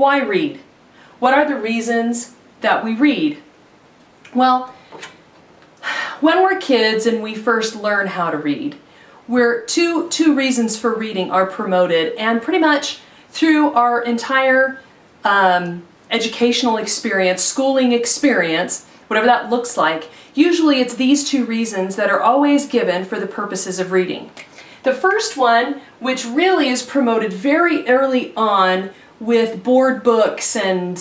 Why read? What are the reasons that we read? Well, when we're kids and we first learn how to read, two reasons for reading are promoted, and pretty much through our entire educational experience, schooling experience, whatever that looks like, usually it's these two reasons that are always given for the purposes of reading. The first one, which really is promoted very early on with board books and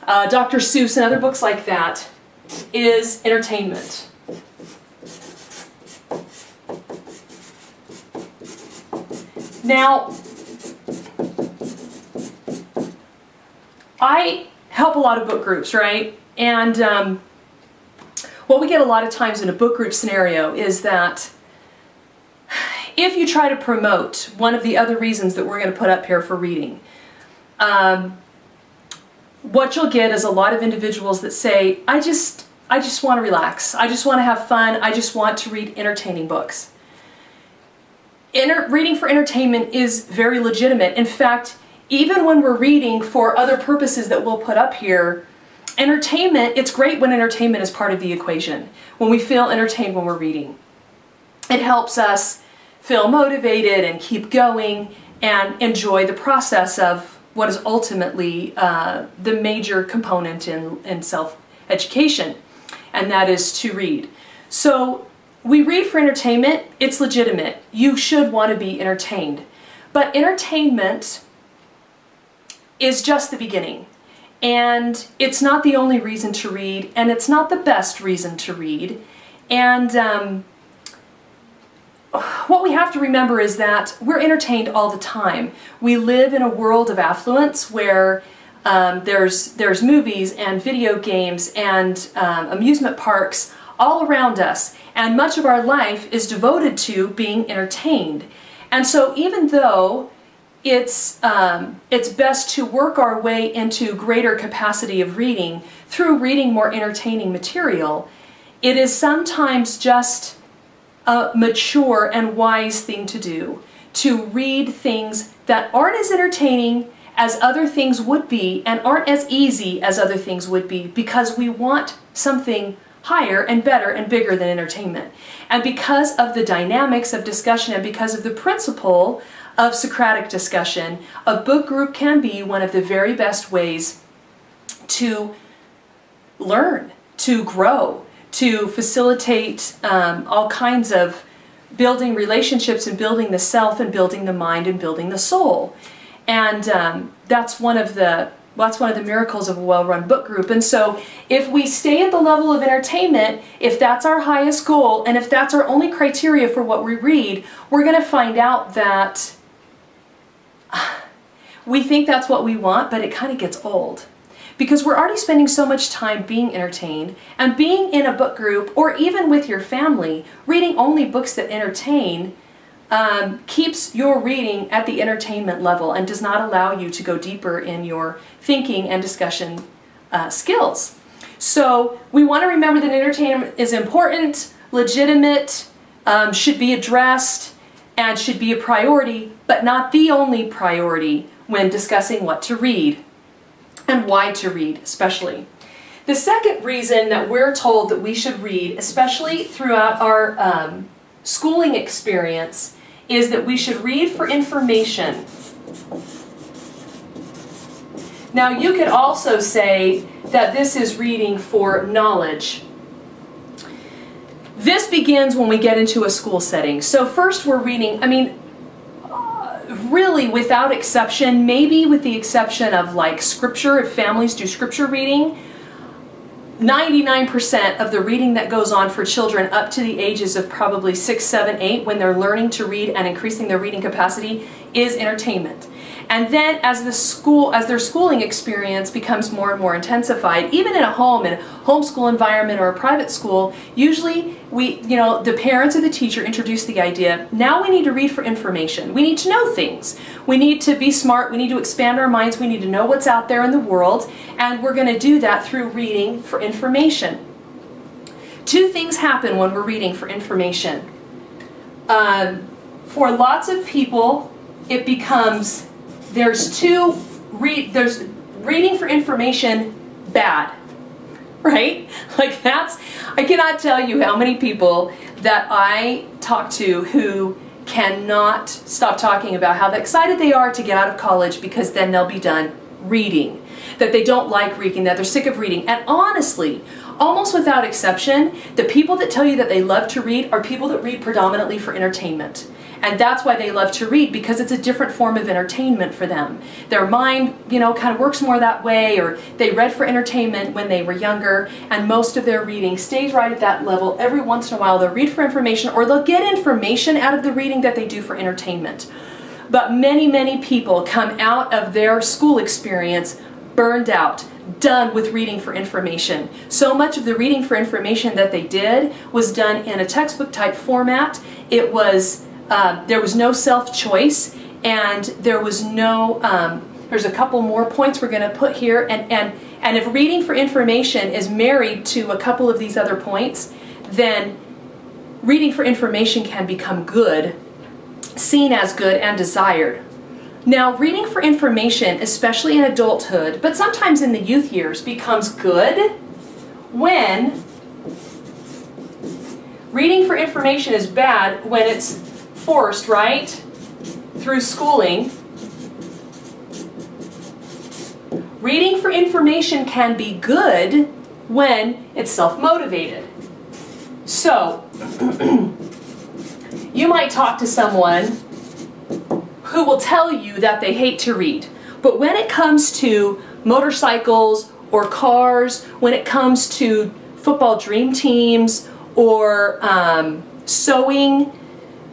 Dr. Seuss and other books like that, is entertainment. Now, I help a lot of book groups, right? And what we get a lot of times in a book group scenario is that if you try to promote one of the other reasons that we're going to put up here for reading, what you'll get is a lot of individuals that say, I just want to relax. I just want to have fun. I just want to read entertaining books. Reading for entertainment is very legitimate. In fact, even when we're reading for other purposes that we'll put up here, entertainment, it's great when entertainment is part of the equation. When we feel entertained when we're reading. It helps us feel motivated and keep going and enjoy the process of what is ultimately the major component in self-education, and that is to read. So we read for entertainment. It's legitimate. You should want to be entertained. But entertainment is just the beginning. And it's not the only reason to read, and it's not the best reason to read. And what we have to remember is that we're entertained all the time. We live in a world of affluence where there's movies and video games and amusement parks all around us, and much of our life is devoted to being entertained. And so even though it's best to work our way into greater capacity of reading through reading more entertaining material, it is sometimes just a mature and wise thing to do, to read things that aren't as entertaining as other things would be and aren't as easy as other things would be, because we want something higher and better and bigger than entertainment. And because of the dynamics of discussion and because of the principle of Socratic discussion, a book group can be one of the very best ways to learn, to grow, to facilitate all kinds of building relationships and building the self and building the mind and building the soul. And that's one of the miracles of a well-run book group. And so if we stay at the level of entertainment, if that's our highest goal, and if that's our only criteria for what we read, we're going to find out that we think that's what we want, but it kind of gets old. Because we're already spending so much time being entertained, and being in a book group, or even with your family, reading only books that entertain, keeps your reading at the entertainment level and does not allow you to go deeper in your thinking and discussion skills. So we want to remember that entertainment is important, legitimate, should be addressed, and should be a priority, but not the only priority when discussing what to read and why to read, especially. The second reason that we're told that we should read, especially throughout our schooling experience, is that we should read for information. Now, you could also say that this is reading for knowledge. This begins when we get into a school setting. So first we're reading, really without exception, maybe with the exception of like scripture, if families do scripture reading, 99% of the reading that goes on for children up to the ages of probably 6, 7, 8, when they're learning to read and increasing their reading capacity, is entertainment. And then as their schooling experience becomes more and more intensified, even in a homeschool environment or a private school, usually the parents or the teacher introduce the idea, now we need to read for information. We need to know things. We need to be smart. We need to expand our minds. We need to know what's out there in the world. And we're going to do that through reading for information. Two things happen when we're reading for information. For lots of people, it becomes, there's reading for information, bad. Right? Like I cannot tell you how many people that I talk to who cannot stop talking about how excited they are to get out of college because then they'll be done reading. That they don't like reading, that they're sick of reading. And honestly, almost without exception, the people that tell you that they love to read are people that read predominantly for entertainment. And that's why they love to read, because it's a different form of entertainment for them. Their mind, kind of works more that way, or they read for entertainment when they were younger, and most of their reading stays right at that level. Every once in a while they'll read for information, or they'll get information out of the reading that they do for entertainment. But many, many people come out of their school experience burned out, done with reading for information. So much of the reading for information that they did was done in a textbook type format. It was there was no self-choice, and there was no, there's a couple more points we're going to put here, and if reading for information is married to a couple of these other points, then reading for information can become good, seen as good and desired. Now, reading for information, especially in adulthood, but sometimes in the youth years, becomes good when reading for information is bad when it's forced, right, through schooling. Reading for information can be good when it's self-motivated. So, you might talk to someone who will tell you that they hate to read, but when it comes to motorcycles or cars, when it comes to football dream teams or sewing,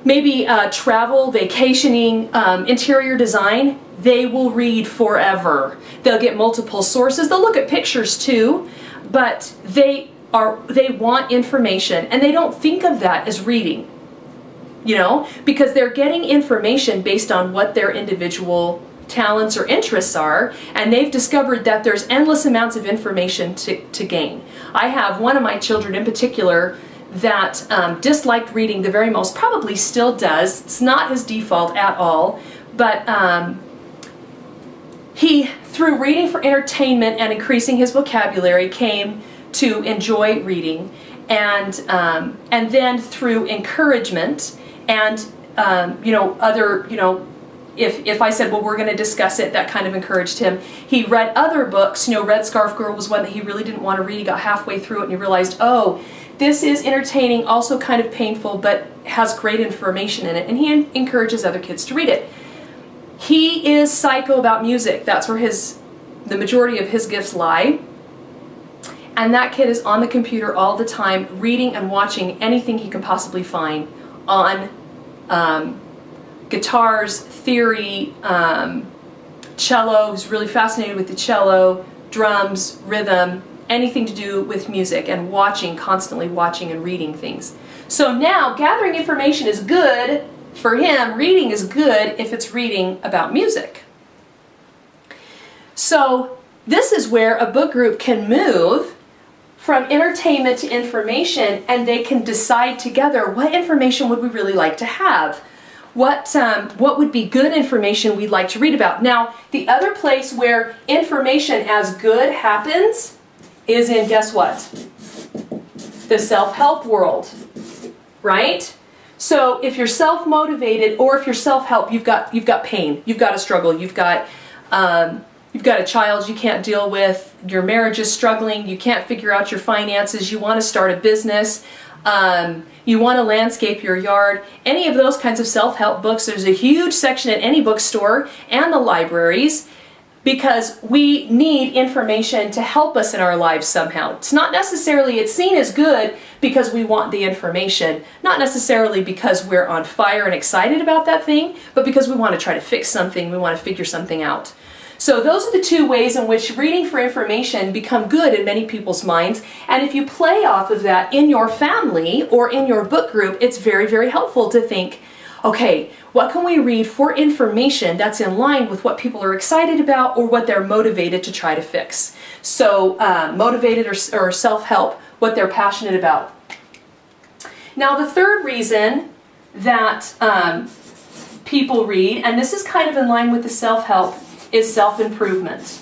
maybe travel, vacationing, interior design, they will read forever. They'll get multiple sources. They'll look at pictures too, but they want information, and they don't think of that as reading, because they're getting information based on what their individual talents or interests are, and they've discovered that there's endless amounts of information to gain. I have one of my children in particular that disliked reading the very most, probably still does. It's not his default at all, but he, through reading for entertainment and increasing his vocabulary, came to enjoy reading, and then through encouragement and if I said, well, we're going to discuss it, that kind of encouraged him. He read other books. Red Scarf Girl was one that he really didn't want to read. He got halfway through it and he realized, oh, this is entertaining, also kind of painful, but has great information in it. And he encourages other kids to read it. He is psycho about music. That's where the majority of his gifts lie. And that kid is on the computer all the time, reading and watching anything he can possibly find on guitars, theory, cello. He's really fascinated with the cello, drums, rhythm, anything to do with music, and constantly watching and reading things. So now, gathering information is good for him. Reading is good if it's reading about music. So this is where a book group can move from entertainment to information, and they can decide together, what information would we really like to have? What would be good information we'd like to read about? Now, the other place where information as good happens is in, guess what? The self-help world, right? So if you're self-motivated, or if you're self-help, you've got pain, you've got a struggle, you've got a child you can't deal with, your marriage is struggling, you can't figure out your finances, you want to start a business, you want to landscape your yard, any of those kinds of self-help books. There's a huge section at any bookstore and the libraries, because we need information to help us in our lives somehow. It's not necessarily, it's seen as good because we want the information, not necessarily because we're on fire and excited about that thing, but because we want to try to fix something, we want to figure something out. So those are the two ways in which reading for information become good in many people's minds. And if you play off of that in your family or in your book group, it's very, very helpful to think, okay, what can we read for information that's in line with what people are excited about or what they're motivated to try to fix? So motivated or self-help, what they're passionate about. Now the third reason that people read, and this is kind of in line with the self-help, is self-improvement.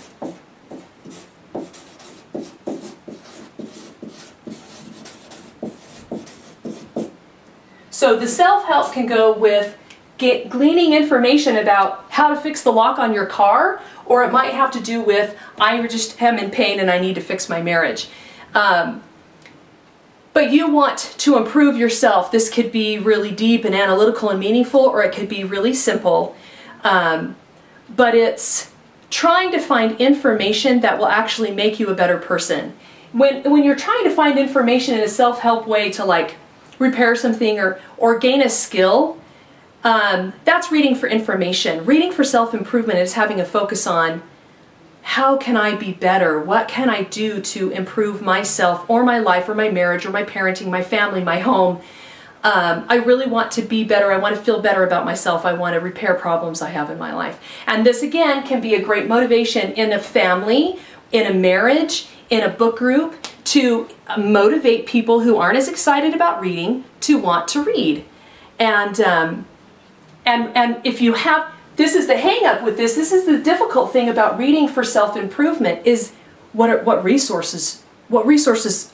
So the self-help can go with gleaning information about how to fix the lock on your car, or it might have to do with, I just am in pain and I need to fix my marriage. But you want to improve yourself. This could be really deep and analytical and meaningful, or it could be really simple. But it's trying to find information that will actually make you a better person. When you're trying to find information in a self-help way to like repair something or gain a skill, that's reading for information. Reading for self-improvement is having a focus on how can I be better? What can I do to improve myself or my life or my marriage or my parenting, my family, my home? I really want to be better. I want to feel better about myself. I want to repair problems I have in my life. And this again can be a great motivation in a family, in a marriage, in a book group, to motivate people who aren't as excited about reading to want to read. And if you have, this is the hang up with this is the difficult thing about reading for self-improvement is what resources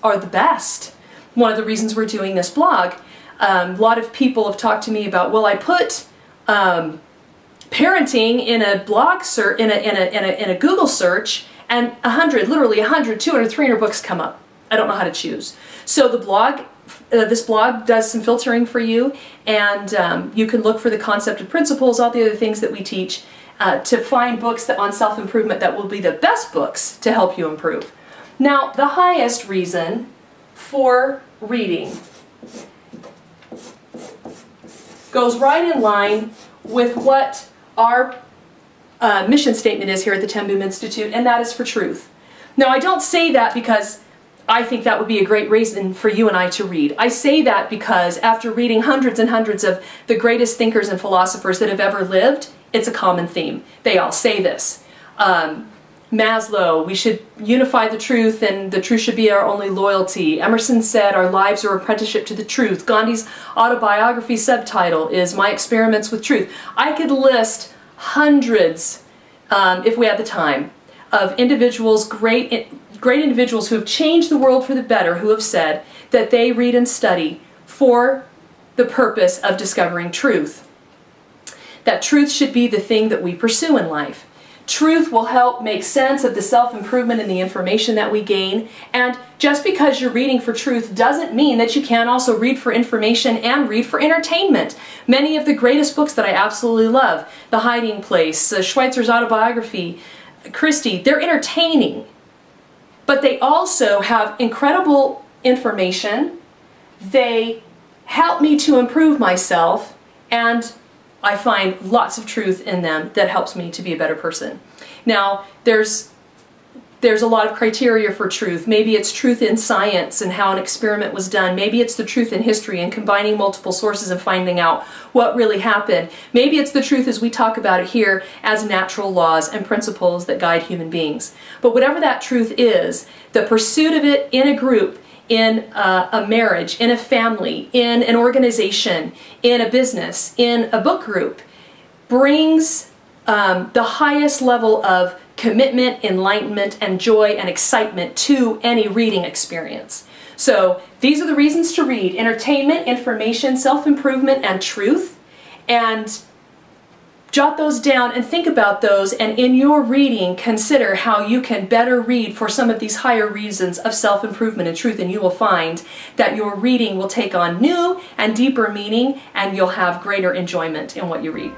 are the best. One of the reasons we're doing this blog, a lot of people have talked to me about, well, I put parenting in a blog search, in a Google search, and literally 100, 200, 300 books come up. I don't know how to choose. So the blog, this blog does some filtering for you, and you can look for the concept and principles, all the other things that we teach, to find books on self-improvement that will be the best books to help you improve. Now, the highest reason for reading goes right in line with what our mission statement is here at the Ten Boom Institute, and that is for truth. Now, I don't say that because I think that would be a great reason for you and I to read. I say that because after reading hundreds and hundreds of the greatest thinkers and philosophers that have ever lived, it's a common theme. They all say this. Maslow, we should unify the truth and the truth should be our only loyalty. Emerson said our lives are apprenticeship to the truth. Gandhi's autobiography subtitle is My Experiments with Truth. I could list hundreds, if we had the time, of individuals, great individuals who have changed the world for the better, who have said that they read and study for the purpose of discovering truth. That truth should be the thing that we pursue in life. Truth will help make sense of the self-improvement and the information that we gain. And just because you're reading for truth doesn't mean that you can't also read for information and read for entertainment. Many of the greatest books that I absolutely love, The Hiding Place, Schweitzer's autobiography, Christie, they're entertaining. But they also have incredible information. They help me to improve myself, and I find lots of truth in them that helps me to be a better person. Now, there's a lot of criteria for truth. Maybe it's truth in science and how an experiment was done. Maybe it's the truth in history and combining multiple sources and finding out what really happened. Maybe it's the truth as we talk about it here as natural laws and principles that guide human beings. But whatever that truth is, the pursuit of it in a group, in a marriage, in a family, in an organization, in a business, in a book group, brings the highest level of commitment, enlightenment, and joy and excitement to any reading experience. So these are the reasons to read: entertainment, information, self-improvement, and truth. And jot those down and think about those, and in your reading consider how you can better read for some of these higher reasons of self-improvement and truth, and you will find that your reading will take on new and deeper meaning, and you'll have greater enjoyment in what you read.